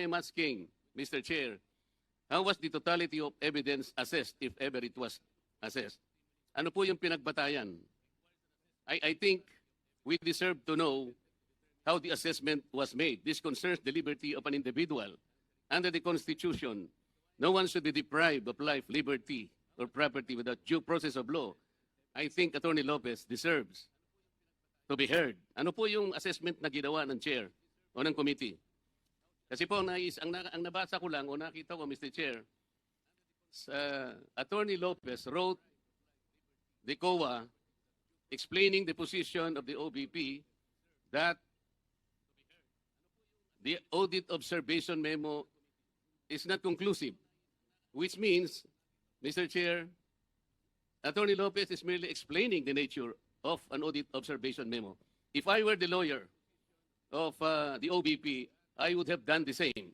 I am asking, Mr. Chair, how was the totality of evidence assessed, if ever it was assessed? Ano po yung pinagbatayan? I think we deserve to know how the assessment was made. This concerns the liberty of an individual. Under the Constitution, no one should be deprived of life, liberty, or property without due process of law. I think Attorney Lopez deserves to be heard. Ano po yung assessment na ginawa ng chair o ng committee? Kasi po, ang nabasa ko lang o nakita ko, Mr. Chair, Attorney Lopez wrote the COA explaining the position of the OBP that the audit observation memo is not conclusive, which means, Mr. Chair, Attorney Lopez is merely explaining the nature of an audit observation memo. If I were the lawyer of the OBP, I would have done the same.